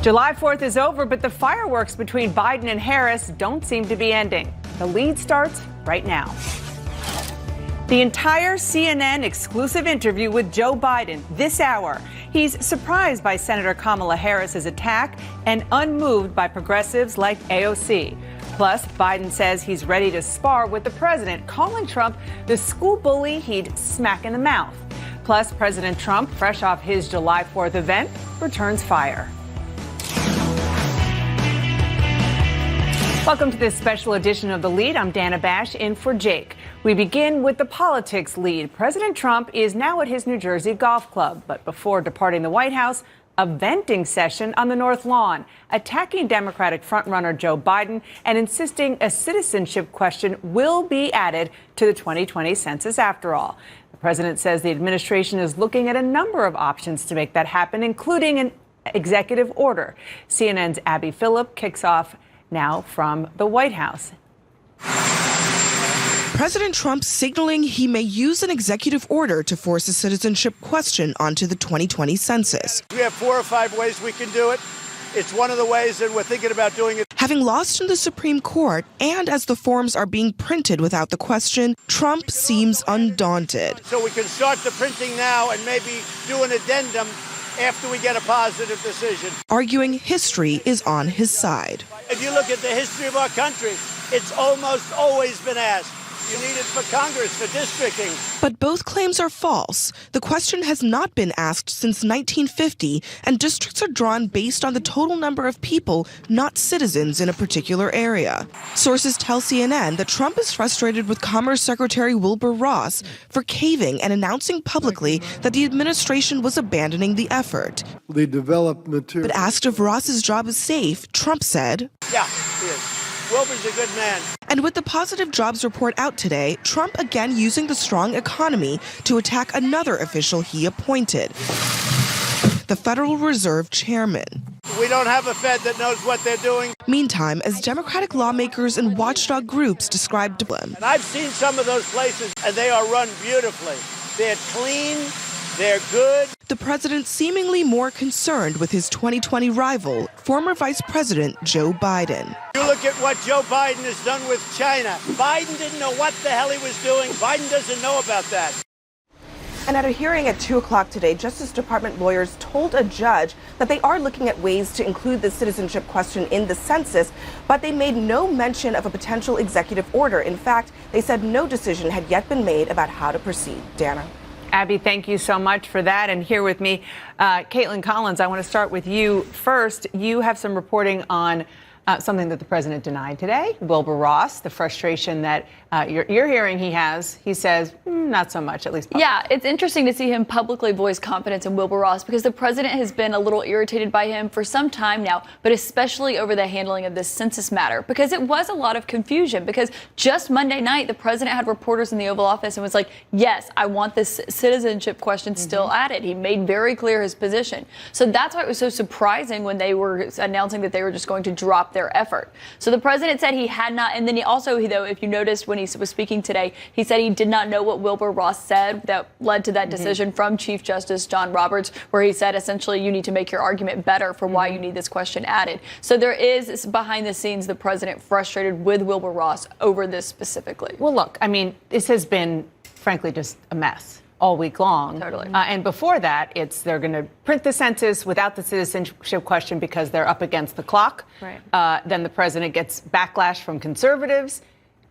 July 4th is over, but the fireworks between Biden and Harris don't seem to be ending. The lead starts right now. The entire CNN exclusive interview with Joe Biden this hour. He's surprised by Senator Kamala Harris's attack and unmoved by progressives like AOC. Plus, Biden says he's ready to spar with the president, calling Trump the school bully he'd smack in the mouth. Plus, President Trump, fresh off his July 4th event, returns fire. Welcome to this special edition of The Lead. I'm Dana Bash in for Jake. We begin with the politics lead. President Trump is now at his New Jersey golf club, but before departing the White House, a venting session on the North Lawn, attacking Democratic frontrunner Joe Biden and insisting a citizenship question will be added to the 2020 census after all. The president says the administration is looking at a number of options to make that happen, including an executive order. CNN's Abby Phillip kicks off now from the White House. President Trump signaling he may use an executive order to force a citizenship question onto the 2020 census. We have 4 or 5 ways we can do it. It's one of the ways that we're thinking about doing it. Having lost in the Supreme Court, and as the forms are being printed without the question, Trump seems undaunted. So we can start the printing now and maybe do an addendum after we get a positive decision. Arguing history is on his side. If you look at the history of our country, it's almost always been asked. You need it for Congress, for districting. But both claims are false. The question has not been asked since 1950, and districts are drawn based on the total number of people, not citizens in a particular area. Sources tell CNN that Trump is frustrated with Commerce Secretary Wilbur Ross for caving and announcing publicly that the administration was abandoning the effort. They developed material. But asked if Ross's job is safe, Trump said, "Yeah, he is. Wilbur's a good man." And with the positive jobs report out today, Trump again using the strong economy to attack another official he appointed, the Federal Reserve chairman. We don't have a Fed that knows what they're doing. Meantime, as Democratic lawmakers and watchdog groups described them, And I've seen some of those places, and they are run beautifully. They're clean. They're good. The president seemingly more concerned with his 2020 rival, former Vice President Joe Biden. You look at what Joe Biden has done with China. Biden didn't know what the hell he was doing. Biden doesn't know about that. And at a hearing at 2 o'clock today, Justice Department lawyers told a judge that they are looking at ways to include the citizenship question in the census, but they made no mention of a potential executive order. In fact, they said no decision had yet been made about how to proceed. Dana. Abby, thank you so much for that. And here with me, Caitlin Collins, I want to start with you first. You have some reporting on something that the president denied today. Wilbur Ross, the frustration that you're hearing he says, not so much, at least publicly. Yeah, it's interesting to see him publicly voice confidence in Wilbur Ross because the president has been a little irritated by him for some time now, but especially over the handling of this census matter because it was a lot of confusion because just Monday night, the president had reporters in the Oval Office and was like, yes, I want this citizenship question still added. He made very clear his position. So that's why it was so surprising when they were announcing that they were just going to drop their effort. So the president said he had not, and then he also, though, if you noticed when he was speaking today, he said he did not know what Wilbur Ross said that led to that decision from Chief Justice John Roberts, where he said essentially you need to make your argument better for why you need this question added. So there is behind the scenes the president frustrated with Wilbur Ross over this specifically. Well, look, I mean, this has been, frankly, just a mess all week long. Totally. And before that, they're going to print the census without the citizenship question because they're up against the clock. Right. Then the president gets backlash from conservatives,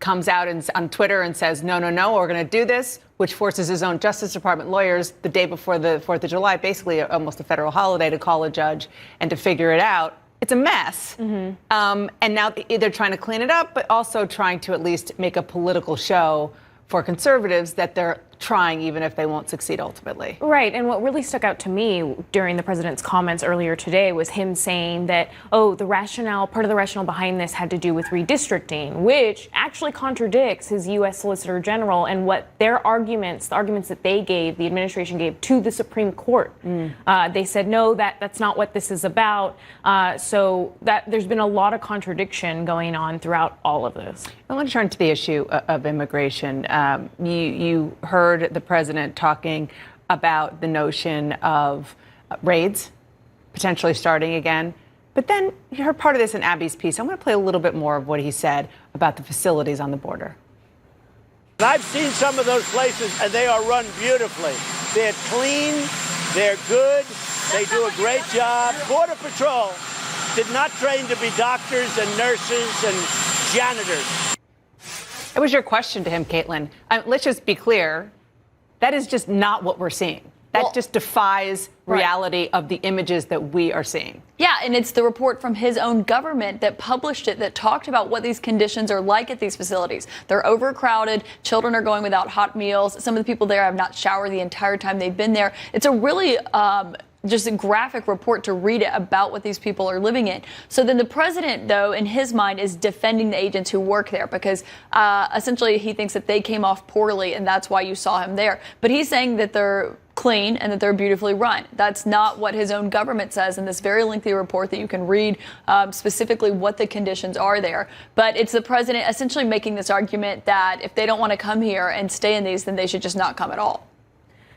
comes out on Twitter and says, no, we're going to do this, which forces his own Justice Department lawyers the day before the 4th of July, basically almost a federal holiday, to call a judge and to figure it out. It's a mess. And now they're trying to clean it up, but also trying to at least make a political show for conservatives that they're trying, even if they won't succeed ultimately. Right. And what really stuck out to me during the president's comments earlier today was him saying that, part of the rationale behind this had to do with redistricting, which actually contradicts his U.S. Solicitor General and what their arguments, the arguments that they gave, the administration gave to the Supreme Court. They said, no, that's not what this is about. So that there's been a lot of contradiction going on throughout all of this. I want to turn to the issue of immigration. You heard the president talking about the notion of raids potentially starting again. But then you heard part of this in Abby's piece. I'm going to play a little bit more of what he said about the facilities on the border. And I've seen some of those places, and they are run beautifully. They're clean, they're good, they do a great job. Border Patrol did not train to be doctors and nurses and janitors. It was your question to him, Caitlin. Let's just be clear. That is just not what we're seeing. That just defies reality of the images that we are seeing. Yeah, and it's the report from his own government that published it that talked about what these conditions are like at these facilities. They're overcrowded. Children are going without hot meals. Some of the people there have not showered the entire time they've been there. It's a really just a graphic report to read it about what these people are living in. So then the president, though, in his mind, is defending the agents who work there because essentially he thinks that they came off poorly and that's why you saw him there. But he's saying that they're clean and that they're beautifully run. That's not what his own government says in this very lengthy report that you can read specifically what the conditions are there. But it's the president essentially making this argument that if they don't want to come here and stay in these, then they should just not come at all.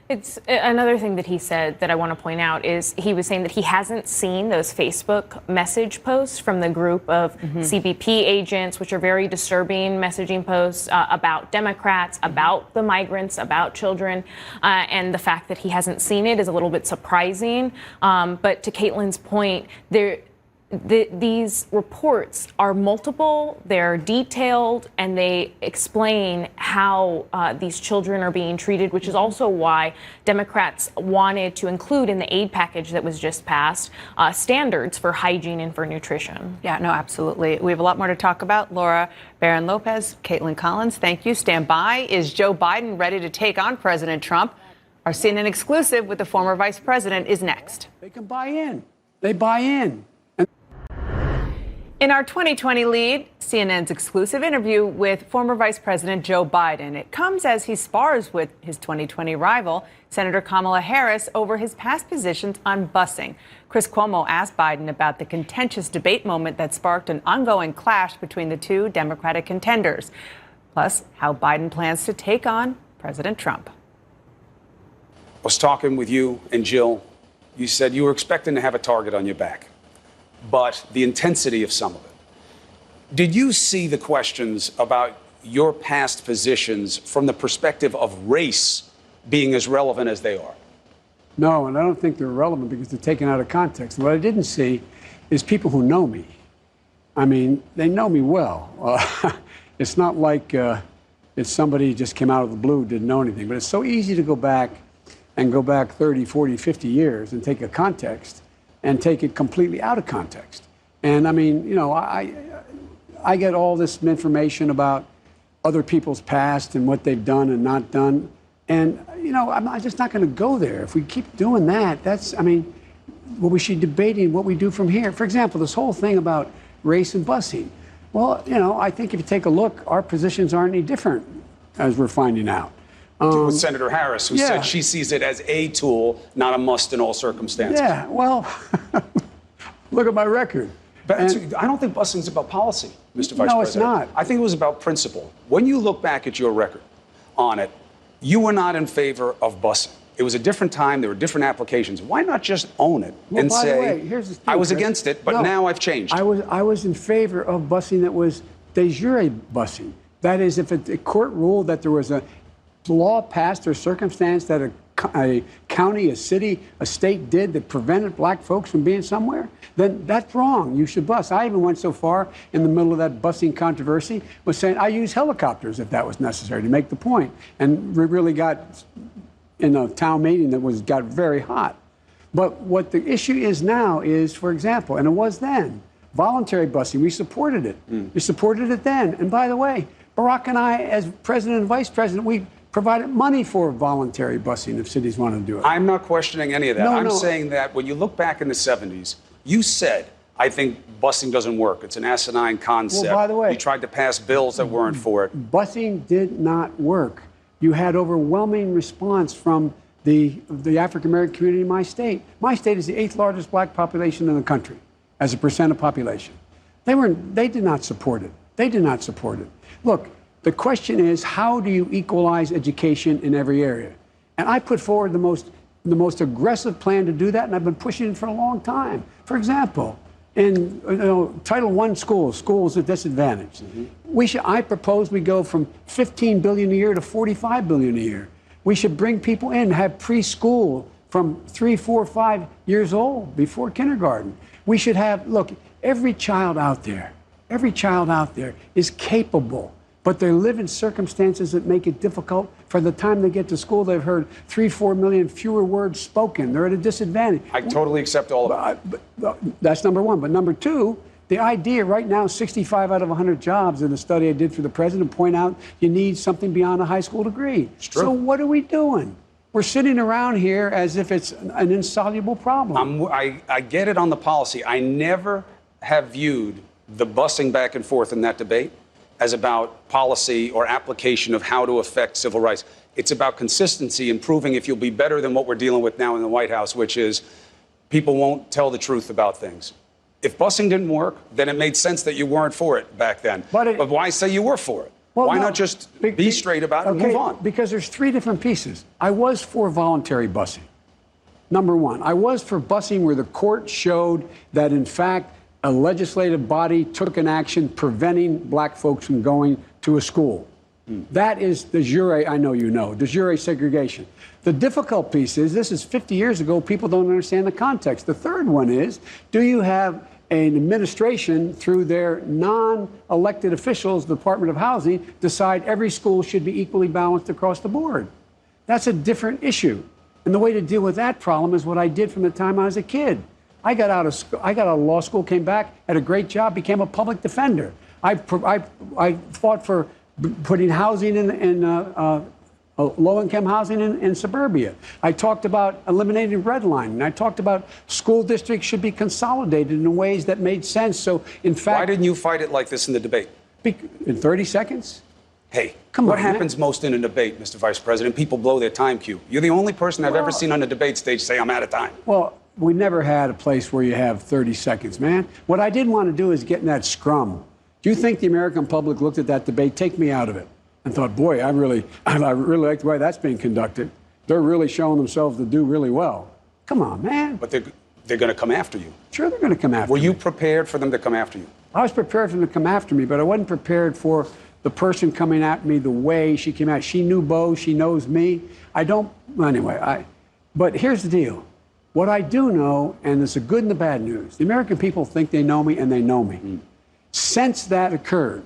It's another thing that he said that I want to point out is he was saying that he hasn't seen those Facebook message posts from the group of CBP agents, which are very disturbing messaging posts about Democrats, about the migrants, about children. And the fact that he hasn't seen it is a little bit surprising. But to Caitlin's point, these reports are multiple, they're detailed, and they explain how these children are being treated, which is also why Democrats wanted to include in the aid package that was just passed standards for hygiene and for nutrition. Yeah, no, absolutely. We have a lot more to talk about. Laura Barron-Lopez, Caitlin Collins, thank you. Stand by. Is Joe Biden ready to take on President Trump? Our CNN exclusive with the former vice president is next. They can buy in. They buy in. In our 2020 lead, CNN's exclusive interview with former Vice President Joe Biden. It comes as he spars with his 2020 rival, Senator Kamala Harris, over his past positions on busing. Chris Cuomo asked Biden about the contentious debate moment that sparked an ongoing clash between the two Democratic contenders, plus how Biden plans to take on President Trump. I was talking with you and Jill. You said you were expecting to have a target on your back, but the intensity of some of it. Did you see the questions about your past positions from the perspective of race being as relevant as they are? No, and I don't think they're relevant because they're taken out of context. What I didn't see is people who know me. I mean, they know me well. It's not like it's somebody who just came out of the blue, didn't know anything. But it's so easy to go back 30, 40, 50 years and take a context and take it completely out of context. And I mean, you know, I get all this information about other people's past and what they've done and not done. And, you know, I'm just not going to go there. If we keep doing that, I mean, well, we should be debating what we do from here. For example, this whole thing about race and busing. Well, you know, I think if you take a look, our positions aren't any different, as we're finding out. With Senator Harris, who said she sees it as a tool, not a must in all circumstances. Yeah, well, look at my record. But I don't think busing is about policy, Mr. Vice President. No, it's not. I think it was about principle. When you look back at your record on it, you were not in favor of busing. It was a different time. There were different applications. Why not just own it and by say, the way, here's the thing, I was Chris. against it, but now I've changed. I was in favor of busing that was de jure busing. That is, if a court ruled that there was a law passed or circumstance that a county, a city, a state did that prevented black folks from being somewhere, then that's wrong. You should bus. I even went so far in the middle of that busing controversy was saying I use helicopters if that was necessary to make the point. And we really got in a town meeting that got very hot. But what the issue is now is, for example, and it was then, voluntary busing. We supported it. We supported it then. And by the way, Barack and I, as president and vice president, we provided money for voluntary busing if cities want to do it. I'm not questioning any of that. No, I'm no. saying that when you look back in the 70s, you said, I think busing doesn't work. It's an asinine concept. Well, by the way, you tried to pass bills that weren't for it. Busing did not work. You had overwhelming response from the African-American community in my state. My state is the 8th largest black population in the country as a percent of population. They did not support it. They did not support it. Look, the question is, how do you equalize education in every area? And I put forward the most aggressive plan to do that, and I've been pushing it for a long time. For example, in Title I schools at disadvantage. I propose we go from $15 billion a year to $45 billion a year. We should bring people in, have preschool from 3, 4, 5 years old before kindergarten. We should have, look, every child out there is capable, but they live in circumstances that make it difficult. For the time they get to school, they've heard 3, 4 million fewer words spoken. They're at a disadvantage. I totally accept all of it. That's number one. But number two, the idea right now, 65 out of 100 jobs in a study I did for the president point out you need something beyond a high school degree. It's true. So what are we doing? We're sitting around here as if it's an insoluble problem. I get it on the policy. I never have viewed the busing back and forth in that debate as about policy or application of how to affect civil rights. It's about consistency and proving if you'll be better than what we're dealing with now in the White House, which is people won't tell the truth about things. If busing didn't work, then it made sense that you weren't for it back then. But why say you were for it? Well, why no, not just be straight about it and move on? Because there's three different pieces. I was for voluntary busing. Number one, I was for busing where the court showed that, in fact, a legislative body took an action preventing black folks from going to a school. That is de jure, I know you know, de jure segregation. The difficult piece is, this is 50 years ago, people don't understand the context. The third one is, do you have an administration through their non-elected officials, the Department of Housing, decide every school should be equally balanced across the board? That's a different issue. And the way to deal with that problem is what I did from the time I was a kid. I got out of law school, came back, had a great job, became a public defender. I fought for putting housing in low-income housing in suburbia. I talked about eliminating redlining. I talked about school districts should be consolidated in ways that made sense. So, in fact, why didn't you fight it like this in the debate? In 30 seconds? Hey, come on, what happens most in a debate, Mr. Vice President? People blow their time cue. You're the only person I've ever seen on a debate stage say, I'm out of time. Well, we never had a place where you have 30 seconds, man. What I didn't want to do is get in that scrum. Do you think the American public looked at that debate, take me out of it, and thought, boy, I really like the way that's being conducted. They're really showing themselves to do really well. Come on, man. But they're going to come after you. Sure, they're going to come after me. Were you prepared for them to come after you? I was prepared for them to come after me, but I wasn't prepared for the person coming at me the way she came out. She knew Bo. She knows me. But here's the deal. What I do know, and it's the good and the bad news, the American people think they know me, and they know me. Since that occurred,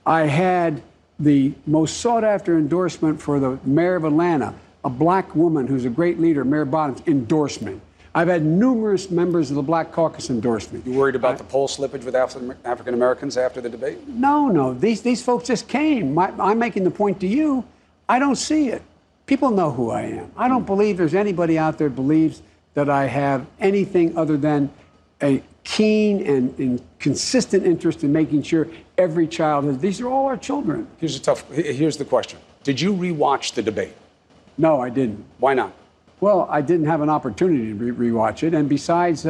I had the most sought-after endorsement for the mayor of Atlanta, a black woman who's a great leader, Mayor Bottoms, endorsement. I've had numerous members of the Black Caucus endorsement. You worried about the poll slippage with African Americans after the debate? No. These folks just came. I'm making the point to you. I don't see it. People know who I am. I don't believe there's anybody out there believes that I have anything other than a keen and consistent interest in making sure every child has. These are all our children. Here's the question. Did you rewatch the debate? No, I didn't. Why not? Well, I didn't have an opportunity to rewatch it. And besides,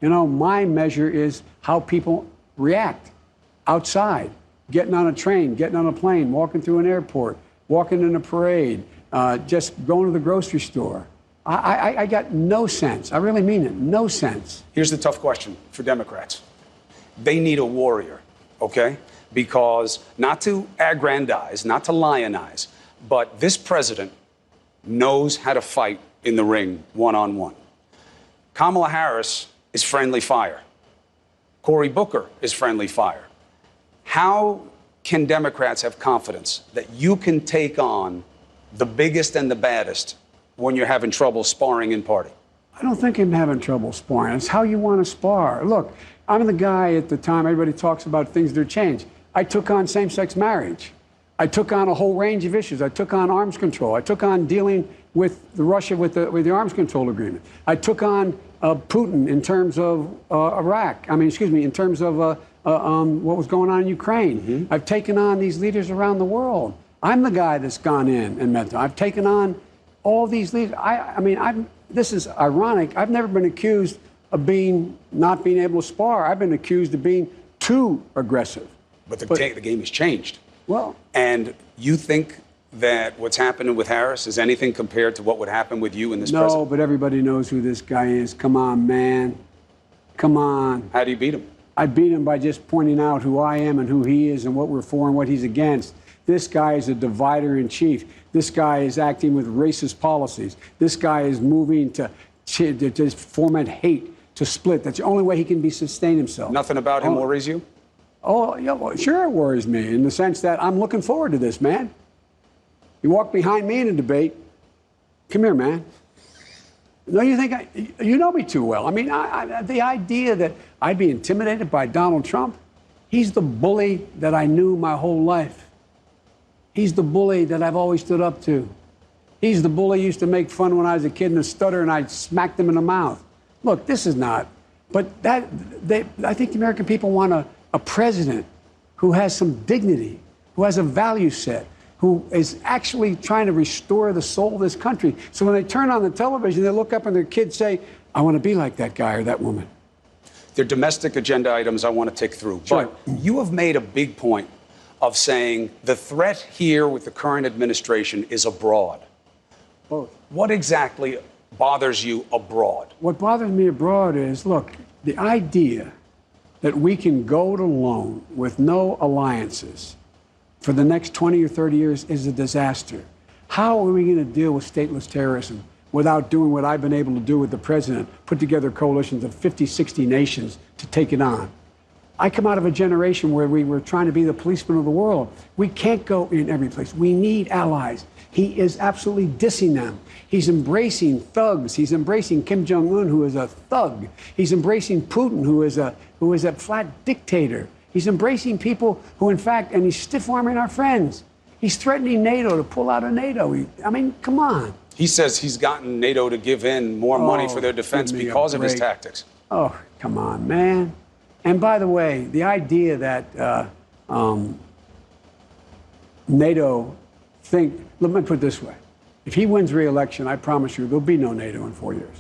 my measure is how people react outside, getting on a train, getting on a plane, walking through an airport, walking in a parade, just going to the grocery store. I got no sense. I really mean it. No sense. Here's the tough question for Democrats. They need a warrior, okay? Because not to aggrandize, not to lionize, but this president knows how to fight in the ring one-on-one. Kamala Harris is friendly fire. Cory Booker is friendly fire. How can Democrats have confidence that you can take on the biggest and the baddest when you're having trouble sparring in party? I don't think I'm having trouble sparring. It's how you want to spar. Look, I'm the guy at the time everybody talks about things that change. I took on same-sex marriage. I took on a whole range of issues. I took on arms control. I took on dealing with Russia with the arms control agreement. I took on Putin in terms of Iraq. In terms of what was going on in Ukraine. Mm-hmm. I've taken on these leaders around the world. I'm the guy that's gone in and met them. I've taken on all these leaders. This is ironic. I've never been accused of not being able to spar. I've been accused of being too aggressive. But the game has changed. Well, and you think that what's happening with Harris is anything compared to what would happen with you and this president? No, but everybody knows who this guy is. Come on, man. Come on. How do you beat him? I beat him by just pointing out who I am and who he is and what we're for and what he's against. This guy is a divider in chief. This guy is acting with racist policies. This guy is moving to foment hate, to split. That's the only way he can sustain himself. Nothing about him worries you? Oh, yeah, well, sure it worries me in the sense that I'm looking forward to this, man. You walk behind me in a debate. Come here, man. No, you think you know me too well. I mean, the idea that I'd be intimidated by Donald Trump, he's the bully that I knew my whole life. He's the bully that I've always stood up to. He's the bully who used to make fun when I was a kid in a stutter and I smacked him in the mouth. Look, this is not, but I think the American people want a president who has some dignity, who has a value set, who is actually trying to restore the soul of this country. So when they turn on the television, they look up and their kids say, I want to be like that guy or that woman. They're domestic agenda items I want to take through. Sure. But you have made a big point of saying the threat here with the current administration is abroad. Both. What exactly bothers you abroad? What bothers me abroad is, look, the idea that we can go it alone with no alliances for the next 20 or 30 years is a disaster. How are we going to deal with stateless terrorism without doing what I've been able to do with the president, put together coalitions of 50, 60 nations to take it on? I come out of a generation where we were trying to be the policeman of the world. We can't go in every place. We need allies. He is absolutely dissing them. He's embracing thugs. He's embracing Kim Jong-un, who is a thug. He's embracing Putin, who is a flat dictator. He's embracing people who, in fact, and he's stiff-arming our friends. He's threatening NATO to pull out of NATO. I mean, come on. He says he's gotten NATO to give in more money for their defense because of his tactics. Oh, come on, man. And by the way, the idea that NATO let me put it this way. If he wins re-election, I promise you there'll be no NATO in 4 years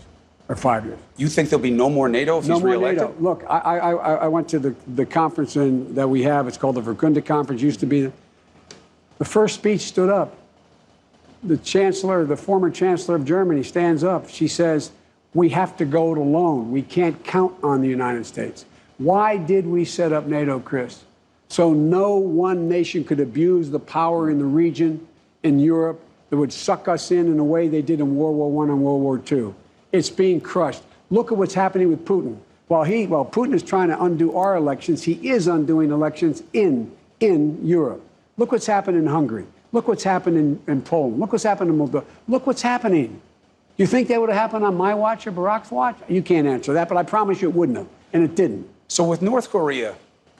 or 5 years. You think there'll be no more NATO if he's re-elected? NATO. Look, I went to the conference that we have. It's called the Verkunda Conference. Used to be the first speech stood up. The chancellor, the former chancellor of Germany, stands up. She says, we have to go it alone. We can't count on the United States. Why did we set up NATO, Chris? So no one nation could abuse the power in the region, in Europe, that would suck us in a way they did in World War I and World War II. It's being crushed. Look at what's happening with Putin. While Putin is trying to undo our elections, he is undoing elections in Europe. Look what's happened in Hungary. Look what's happened in Poland. Look what's happened in Moldova. Look what's happening. You think that would have happened on my watch or Barack's watch? You can't answer that, but I promise you it wouldn't have, and it didn't. So with North Korea,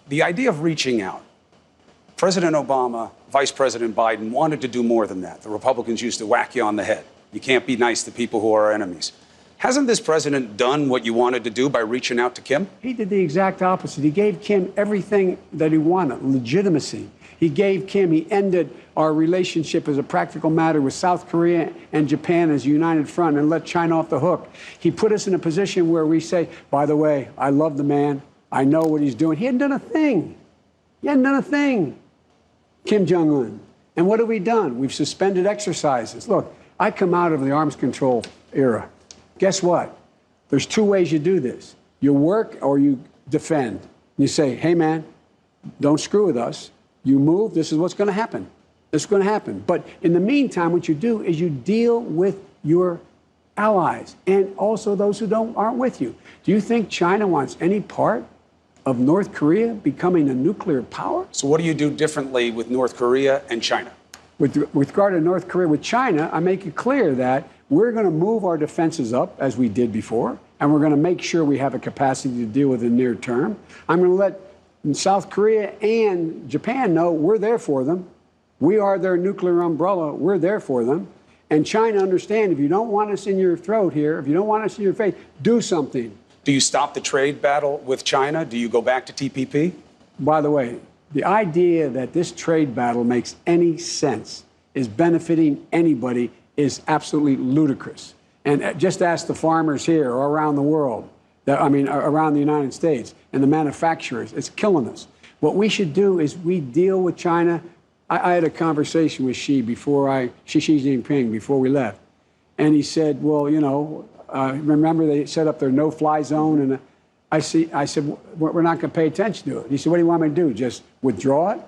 the idea of reaching out, President Obama, Vice President Biden wanted to do more than that. The Republicans used to whack you on the head. You can't be nice to people who are our enemies. Hasn't this president done what you wanted to do by reaching out to Kim? He did the exact opposite. He gave Kim everything that he wanted, legitimacy. He ended our relationship as a practical matter with South Korea and Japan as a united front and let China off the hook. He put us in a position where we say, by the way, I love the man. I know what he's doing. He hadn't done a thing. He hadn't done a thing. Kim Jong-un. And what have we done? We've suspended exercises. Look, I come out of the arms control era. Guess what? There's two ways you do this. You work or you defend. You say, hey, man, don't screw with us. You move, this is what's going to happen. This is going to happen. But in the meantime, what you do is you deal with your allies and also those who aren't with you. Do you think China wants any part of North Korea becoming a nuclear power? So what do you do differently with North Korea and China? With regard to North Korea, with China, I make it clear that we're going to move our defenses up as we did before, and we're going to make sure we have a capacity to deal with the near term. I'm going to let South Korea and Japan know we're there for them. We are their nuclear umbrella. We're there for them. And China understand, if you don't want us in your throat here, if you don't want us in your face, do something. Do you stop the trade battle with China? Do you go back to TPP? By the way, the idea that this trade battle makes any sense, is benefiting anybody, is absolutely ludicrous. And just ask the farmers here or around the world, around the United States, and the manufacturers. It's killing us. What we should do is we deal with China. I had a conversation with Xi Jinping before we left. And he said, well, remember they set up their no-fly zone? And I said, we're not going to pay attention to it. He said, what do you want me to do? Just withdraw it?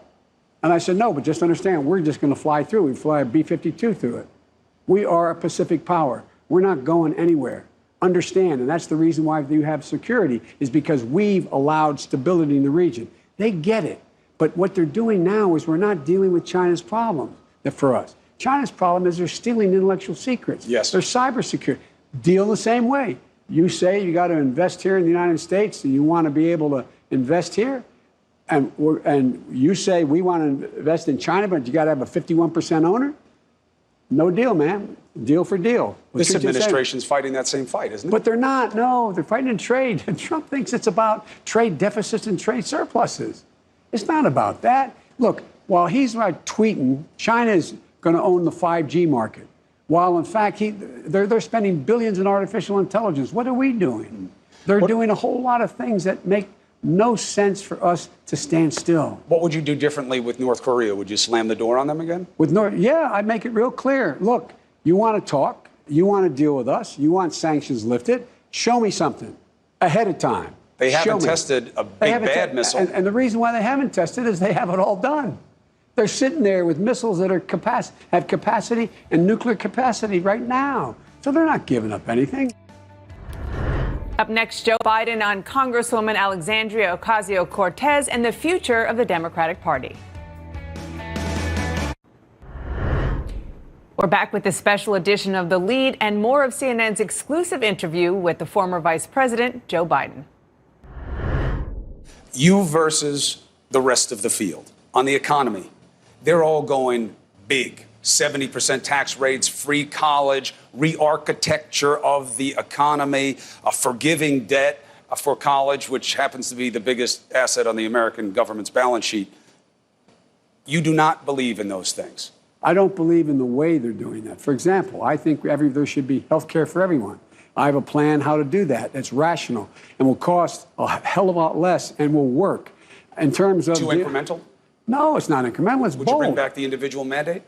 And I said, no, but just understand, we're just going to fly through. We fly a B-52 through it. We are a Pacific power. We're not going anywhere. Understand, and that's the reason why you have security, is because we've allowed stability in the region. They get it. But what they're doing now is we're not dealing with China's problem for us. China's problem is they're stealing intellectual secrets. Yes. They're cybersecurity. Deal the same way. You say you got to invest here in the United States and you want to be able to invest here, and you say we want to invest in China, but you got to have a 51% owner? No deal, man. Deal for deal. This administration's fighting that same fight, isn't it? But they're not. No, they're fighting in trade. And Trump thinks it's about trade deficits and trade surpluses. It's not about that. Look, while he's tweeting, China is going to own the 5G market. While, in fact, they're spending billions in artificial intelligence. What are we doing? They're doing a whole lot of things that make no sense for us to stand still. What would you do differently with North Korea? Would you slam the door on them again? Yeah, I'd make it real clear. Look, you want to talk. You want to deal with us. You want sanctions lifted. Show me something ahead of time. They haven't tested a big bad missile. And the reason why they haven't tested is they have it all done. They're sitting there with missiles that have capacity and nuclear capacity right now. So they're not giving up anything. Up next, Joe Biden on Congresswoman Alexandria Ocasio-Cortez and the future of the Democratic Party. We're back with a special edition of The Lead and more of CNN's exclusive interview with the former Vice President, Joe Biden. You versus the rest of the field. On the economy, they're all going big. 70% tax rates, free college, re-architecture of the economy, a forgiving debt for college, which happens to be the biggest asset on the American government's balance sheet. You do not believe in those things. I don't believe in the way they're doing that. For example, I think there should be health care for everyone. I have a plan how to do that. That's rational and will cost a hell of a lot less and will work. In terms of... Too incremental? No, it's not incremental. It's bold. Would you bring back the individual mandate?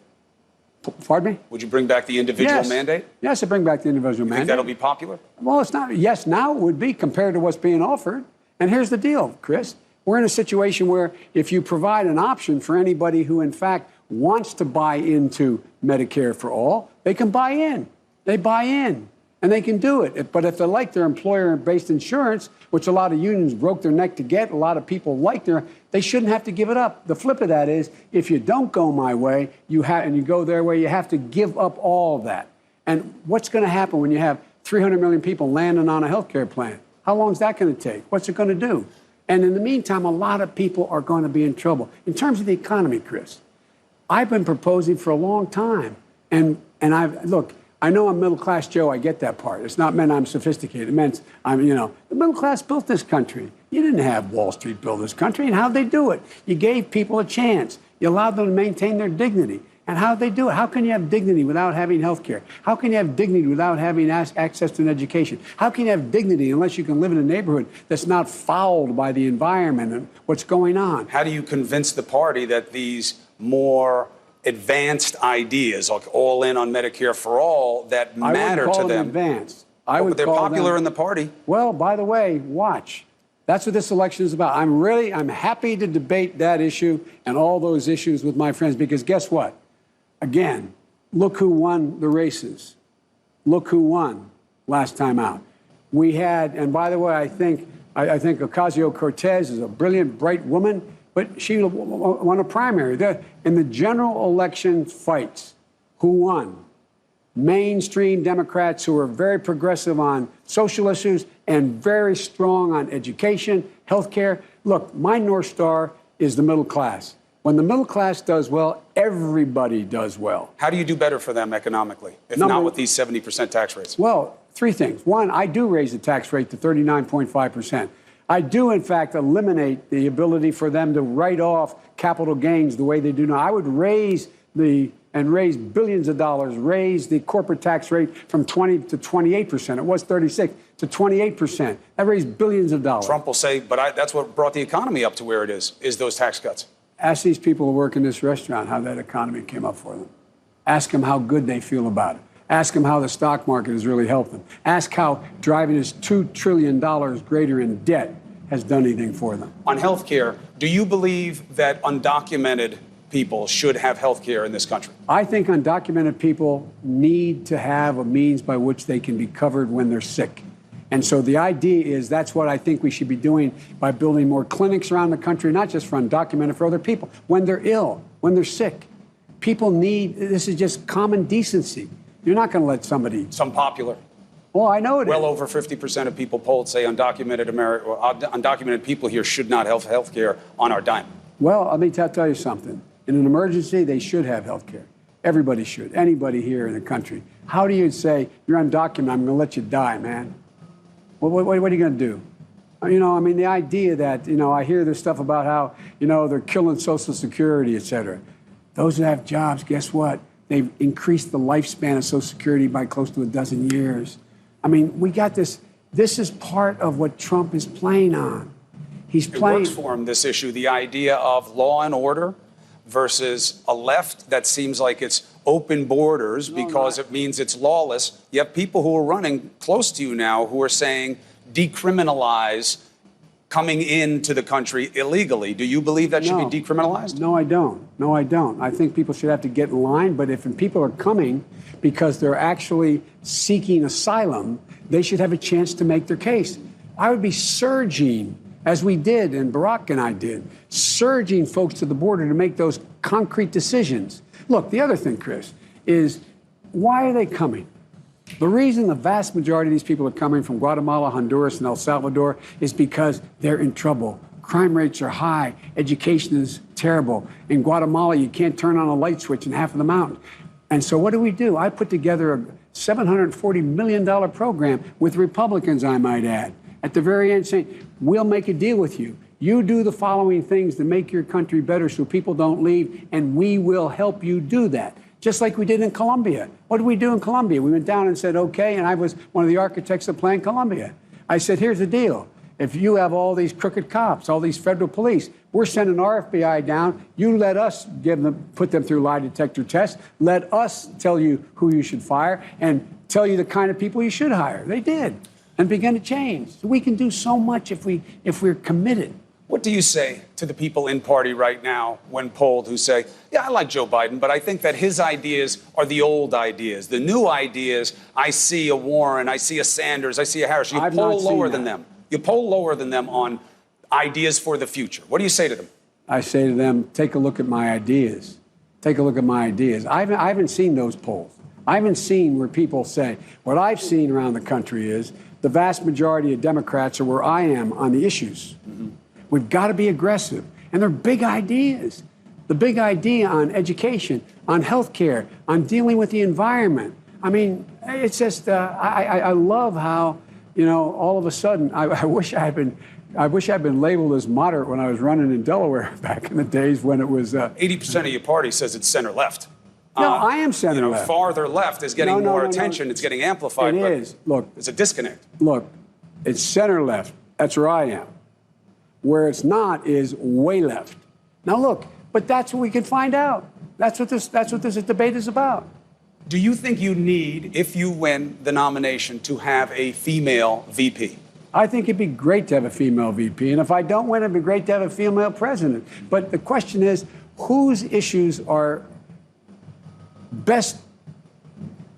Pardon me? Would you bring back the individual mandate? Yes, I'd bring back the individual mandate. Think that'll be popular? Well, it's not. Yes, now it would be compared to what's being offered. And here's the deal, Chris. We're in a situation where if you provide an option for anybody who, in fact, wants to buy into Medicare for all, they can buy in. They buy in. And they can do it. But if they like their employer-based insurance, which a lot of unions broke their neck to get, a lot of people like they shouldn't have to give it up. The flip of that is, if you don't go my way, and you go their way, you have to give up all of that. And what's going to happen when you have 300 million people landing on a health care plan? How long is that going to take? What's it going to do? And in the meantime, a lot of people are going to be in trouble. In terms of the economy, Chris, I've been proposing for a long time. Look, I know I'm middle-class Joe. I get that part. It's not meant I'm sophisticated. It meant the middle class built this country. You didn't have Wall Street build this country. And how'd they do it? You gave people a chance. You allowed them to maintain their dignity. And how'd they do it? How can you have dignity without having health care? How can you have dignity without having access to an education? How can you have dignity unless you can live in a neighborhood that's not fouled by the environment and what's going on? How do you convince the party that these more advanced ideas, like all in on Medicare for all, that matter to them? Advanced. But they're popular in the party. Well, by the way, watch. That's what this election is about. I'm happy to debate that issue and all those issues with my friends, because guess what? Again, look who won the races. Look who won last time out. We had, and by the way, I think Ocasio-Cortez is a brilliant, bright woman, but she won a primary. In the general election fights, who won? Mainstream Democrats who are very progressive on social issues and very strong on education, health care. Look, my North Star is the middle class. When the middle class does well, everybody does well. How do you do better for them economically, if not with these 70% tax rates? Well, three things. One, I do raise the tax rate to 39.5%. I do, in fact, eliminate the ability for them to write off capital gains the way they do now. I would raise billions of dollars, raise the corporate tax rate from 20 to 28%. It was 36 to 28%. That raised billions of dollars. Trump will say, but that's what brought the economy up to where it is those tax cuts. Ask these people who work in this restaurant how that economy came up for them. Ask them how good they feel about it. Ask them how the stock market has really helped them. Ask how driving us $2 trillion greater in debt has done anything for them. On health care, do you believe that undocumented people should have health care in this country? I think undocumented people need to have a means by which they can be covered when they're sick. And so the idea is that's what I think we should be doing by building more clinics around the country, not just for undocumented, for other people. When they're ill, when they're sick, people need, this is just common decency. You're not going to let somebody. Some popular. Well, I know it well is. Over 50% of people polled say undocumented people here should not have health care on our dime. Well, let me tell you something. In an emergency, they should have health care. Everybody should. Anybody here in the country. How do you say, you're undocumented, I'm going to let you die, man? What are you going to do? You know, I mean, the idea that, you know, I hear this stuff about how, you know, they're killing Social Security, et cetera. Those who have jobs, guess what? They've increased the lifespan of Social Security by close to 12 years. I mean, we got this. This is part of what Trump is playing on. He's playing. It works for him, this issue, the idea of law and order versus a left that seems like it's open borders because it means it's lawless. You have people who are running close to you now who are saying decriminalize coming into the country illegally. Do you believe that should be decriminalized? No, I don't. No, I don't. I think people should have to get in line. But if people are coming because they're actually seeking asylum, they should have a chance to make their case. I would be surging, as we did and Barack and I did, surging folks to the border to make those concrete decisions. Look, the other thing, Chris, is why are they coming? The reason the vast majority of these people are coming from Guatemala, Honduras, and El Salvador is because they're in trouble. Crime rates are high. Education is terrible. In Guatemala, you can't turn on a light switch in half of the mountain. And so what do? I put together a $740 million program with Republicans, I might add, at the very end saying, we'll make a deal with you. You do the following things to make your country better so people don't leave, and we will help you do that. Just like we did in Colombia. What did we do in Colombia? We went down and said, okay, and I was one of the architects of Plan Colombia. I said, here's the deal. If you have all these crooked cops, all these federal police, we're sending our FBI down. You let us put them through lie detector tests. Let us tell you who you should fire and tell you the kind of people you should hire. They did and began to change. So we can do so much if we're committed. What do you say to the people in party right now when polled who say, yeah, I like Joe Biden, but I think that his ideas are the old ideas. The new ideas, I see a Warren, I see a Sanders, I see a Harris. You poll lower than them. You poll lower than them on ideas for the future. What do you say to them? I say to them, take a look at my ideas. Take a look at my ideas. I haven't seen those polls. I haven't seen where people say, what I've seen around the country is the vast majority of Democrats are where I am on the issues. Mm-hmm. We've got to be aggressive. And they're big ideas. The big idea on education, on health care, on dealing with the environment. I mean, it's just, I love how, you know, all of a sudden, I wish I had been labeled as moderate when I was running in Delaware back in the days when it was. 80% of your party says it's center left. No, I am center left. Farther left is getting more attention. It's getting amplified. It is. Look. It's a disconnect. Look, it's center left. That's where I am. Where it's not is way left. Now look, but that's what we can find out. That's what this debate is about. Do you think you need, if you win the nomination, to have a female VP? I think it'd be great to have a female VP. And if I don't win, it'd be great to have a female president. But the question is, whose issues are best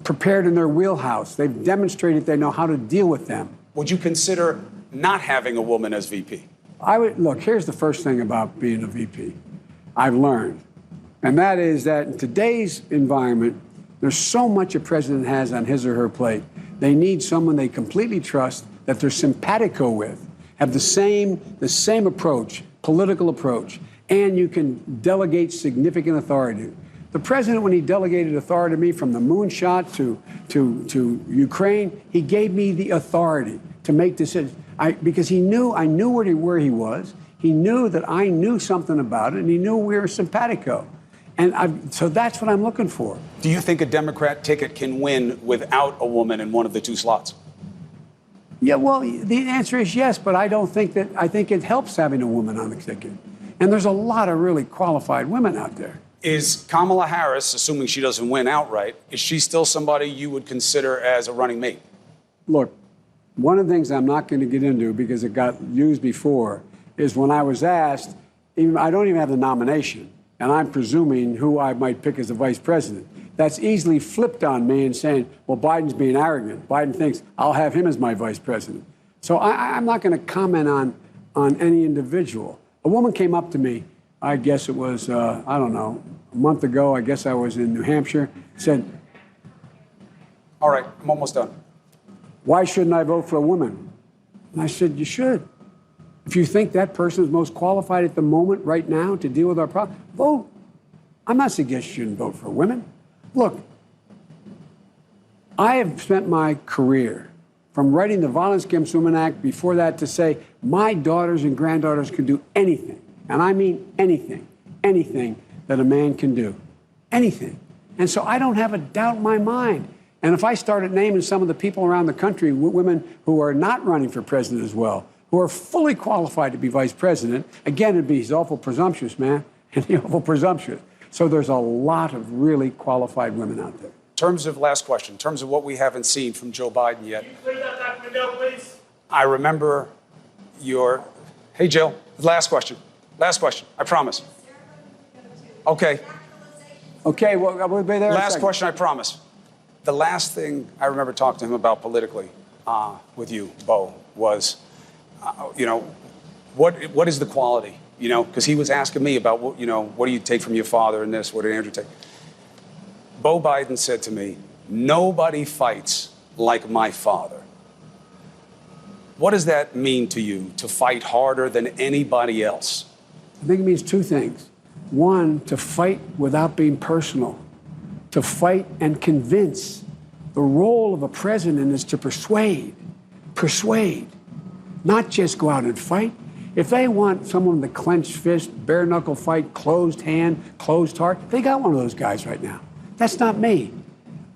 prepared in their wheelhouse? They've demonstrated they know how to deal with them. Would you consider not having a woman as VP? Look, here's the first thing about being a VP I've learned. And that is that in today's environment, there's so much a president has on his or her plate. They need someone they completely trust, that they're simpatico with, have the same approach, political approach, and you can delegate significant authority. The president, when he delegated authority to me from the moonshot to Ukraine, he gave me the authority to make decisions. Because I knew where he was. He knew that I knew something about it, and he knew we were simpatico. And so that's what I'm looking for. Do you think a Democrat ticket can win without a woman in one of the two slots? Yeah, well, the answer is yes, but I think it helps having a woman on the ticket. And there's a lot of really qualified women out there. Is Kamala Harris, assuming she doesn't win outright, is she still somebody you would consider as a running mate? Look, one of the things I'm not going to get into because it got used before is when I was asked, I don't even have the nomination, and I'm presuming who I might pick as the vice president. That's easily flipped on me and saying, well, Biden's being arrogant. Biden thinks I'll have him as my vice president. So I'm not going to comment on any individual. A woman came up to me, I guess it was, I don't know, a month ago, I guess I was in New Hampshire, said, all right, I'm almost done. Why shouldn't I vote for a woman? And I said, you should. If you think that person is most qualified at the moment, right now, to deal with our problem, vote. I'm not suggesting you shouldn't vote for women. Look, I have spent my career from writing the Violence Against Women Act before that to say my daughters and granddaughters can do anything, and I mean anything, anything that a man can do, anything. And so I don't have a doubt in my mind. And if I started naming some of the people around the country, women who are not running for president as well, who are fully qualified to be vice president, again, he's awful presumptuous, man, and he's awful presumptuous. So there's a lot of really qualified women out there. In terms of, last question, in terms of what we haven't seen from Joe Biden yet. Can you clear that back window, please? I remember hey, Jill, last question, I promise. Okay. Okay, well, we'll be there. Last question, I promise. The last thing I remember talking to him about politically with you, Bo, was, what is the quality? Because he was asking me about, what do you take from your father and this? What did Andrew take? Bo Biden said to me, nobody fights like my father. What does that mean to you, to fight harder than anybody else? I think it means two things. One, to fight without being personal, to fight and convince. The role of a president is to persuade, not just go out and fight. If they want someone with a clenched fist, bare knuckle fight, closed hand, closed heart, they got one of those guys right now. That's not me.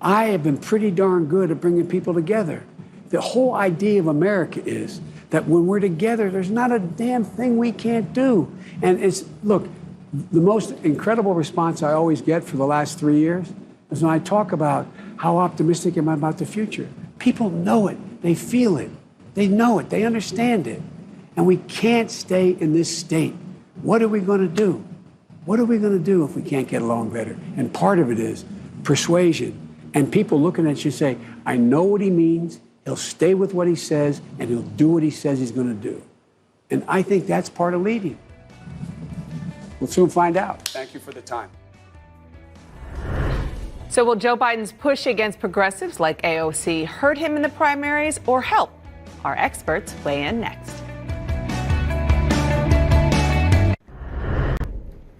I have been pretty darn good at bringing people together. The whole idea of America is that when we're together, there's not a damn thing we can't do. And look, the most incredible response I always get for the last 3 years is when I talk about how optimistic am I about the future. People know it. They feel it. They know it. They understand it. And we can't stay in this state. What are we going to do? What are we going to do if we can't get along better? And part of it is persuasion. And people looking at you say, I know what he means. He'll stay with what he says, and he'll do what he says he's going to do. And I think that's part of leading. We'll soon find out. Thank you for the time. So will Joe Biden's push against progressives like AOC hurt him in the primaries or help? Our experts weigh in next.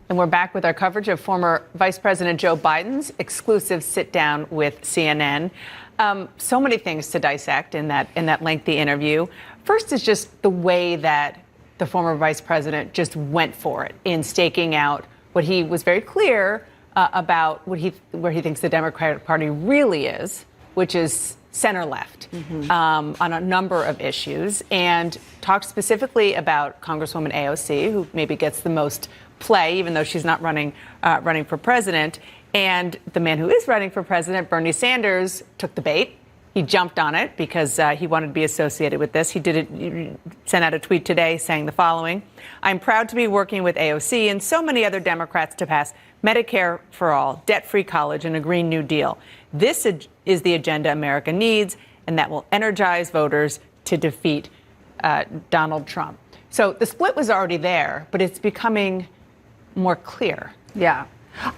And we're back with our coverage of former Vice President Joe Biden's exclusive sit-down with CNN. So many things to dissect in that lengthy interview. First is just the way that the former vice president just went for it in staking out what he was very clear about where he thinks the Democratic Party really is, which is center-left on a number of issues, and talked specifically about Congresswoman AOC, who maybe gets the most play, even though she's not running for president. And the man who is running for president, Bernie Sanders, took the bait. He jumped on it because he wanted to be associated with this. He sent out a tweet today saying the following: I'm proud to be working with AOC and so many other Democrats to pass Medicare for all, debt-free college, and a Green New Deal. This is the agenda America needs, and that will energize voters to defeat Donald Trump. So the split was already there, but it's becoming more clear. Yeah.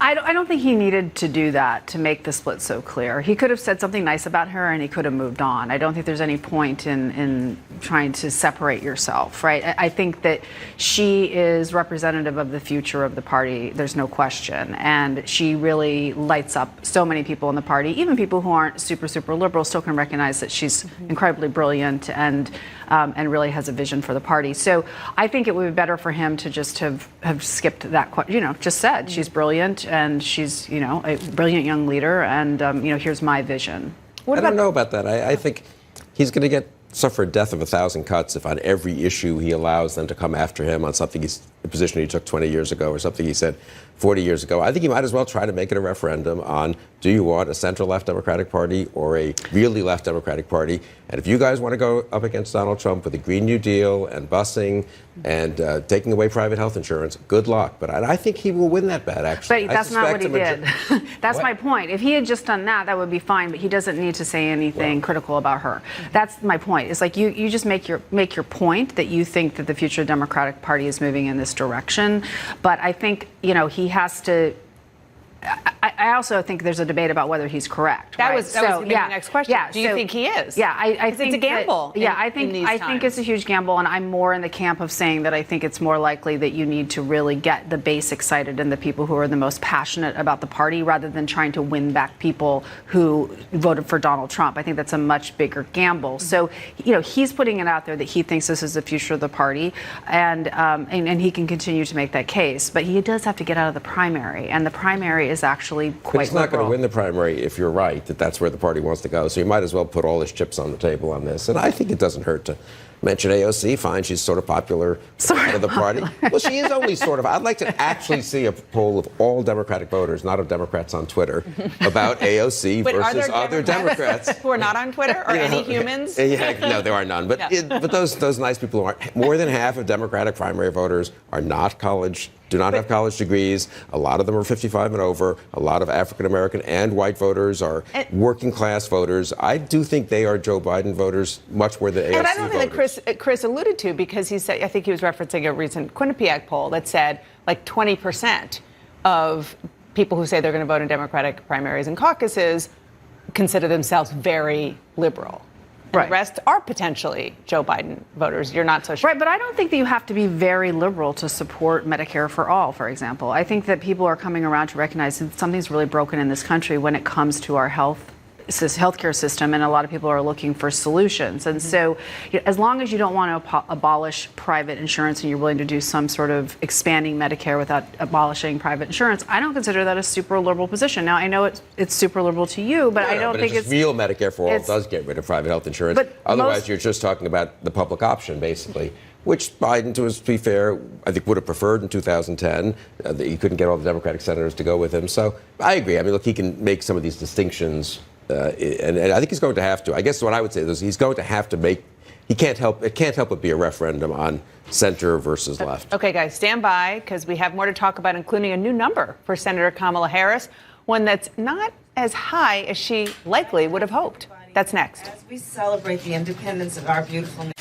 I don't think he needed to do that to make the split so clear. He could have said something nice about her and he could have moved on. I don't think there's any point in trying to separate yourself, right? I think that she is representative of the future of the party. There's no question. And she really lights up so many people in the party. Even people who aren't super, super liberal still can recognize that she's incredibly brilliant and really has a vision for the party. So I think it would be better for him to just have skipped that, just said she's brilliant and she's, a brilliant young leader and, here's my vision. I don't know about that. I think he's going to suffer a death of 1,000 cuts if on every issue he allows them to come after him on something he's the position he took 20 years ago or something he said 40 years ago. I think he might as well try to make it a referendum on, do you want a center-left Democratic Party or a really left Democratic Party? And if you guys want to go up against Donald Trump with a Green New Deal and busing and taking away private health insurance, good luck. But I think he will win that bet, actually. But that's not what he did. That's my point. If he had just done that, that would be fine. But he doesn't need to say anything critical about her. That's my point. It's like you just make your point that you think that the future Democratic Party is moving in this direction. But I think, he has to. I also think there's a debate about whether he's correct. That was the next question. Yeah, do you think he is? Yeah, I think it's a gamble. I think it's a huge gamble, and I'm more in the camp of saying that I think it's more likely that you need to really get the base excited and the people who are the most passionate about the party, rather than trying to win back people who voted for Donald Trump. I think that's a much bigger gamble. So, he's putting it out there that he thinks this is the future of the party, and he can continue to make that case. But he does have to get out of the primary, and the primary is actually quite But he's not liberal. going to win the primary if you're right that that's where the party wants to go. So you might as well put all his chips on the table on this. And I think it doesn't hurt to mention AOC. Fine, she's sort of popular out of the party. Well, she is only sort of. I'd like to actually see a poll of all Democratic voters, not of Democrats on Twitter, about AOC versus other Democrats who are not on Twitter, or any humans. Yeah, no, there are none. But but those nice people who aren't. More than half of Democratic primary voters are not do not have college degrees. A lot of them are 55 and over. A lot of African American and white voters are working class voters. I do think they are Joe Biden voters much more than AOC voters. And I don't think that Chris alluded to, because he said, I think he was referencing a recent Quinnipiac poll that said like 20% of people who say they're going to vote in Democratic primaries and caucuses consider themselves very liberal. And the rest are potentially Joe Biden voters. You're not so sure. Right, but I don't think that you have to be very liberal to support Medicare for all, for example. I think that people are coming around to recognize that something's really broken in this country when it comes to our healthcare system, and a lot of people are looking for solutions. And so as long as you don't want to abolish private insurance and you're willing to do some sort of expanding Medicare without abolishing private insurance, I don't consider that a super liberal position. Now, I know it's super liberal to you, but I don't think it's real Medicare for all does get rid of private health insurance. But otherwise, you're just talking about the public option, basically, which Biden, to be fair, I think would have preferred in 2010. He couldn't get all the Democratic senators to go with him. So I agree. I mean, look, he can make some of these distinctions. And I think he's going to have to. I guess what I would say is he's going to have to make. It can't help but be a referendum on center versus left. Okay, guys, stand by, because we have more to talk about, including a new number for Senator Kamala Harris, one that's not as high as she likely would have hoped. That's next. As we celebrate the independence of our beautiful nation.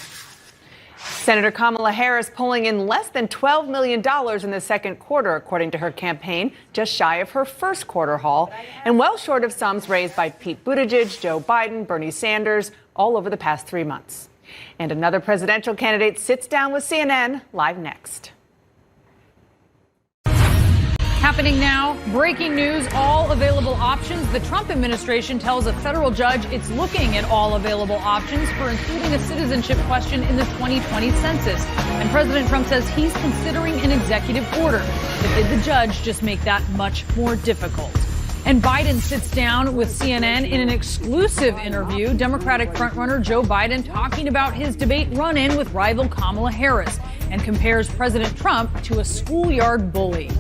Senator Kamala Harris pulling in less than $12 million in the second quarter, according to her campaign, just shy of her first quarter haul, and well short of sums raised by Pete Buttigieg, Joe Biden, Bernie Sanders, all over the past 3 months. And another presidential candidate sits down with CNN. Live next. Happening now, breaking news, all available options. The Trump administration tells a federal judge it's looking at all available options for including a citizenship question in the 2020 census. And President Trump says he's considering an executive order. But did the judge just make that much more difficult? And Biden sits down with CNN in an exclusive interview. Democratic frontrunner Joe Biden talking about his debate run-in with rival Kamala Harris, and compares President Trump to a schoolyard bully.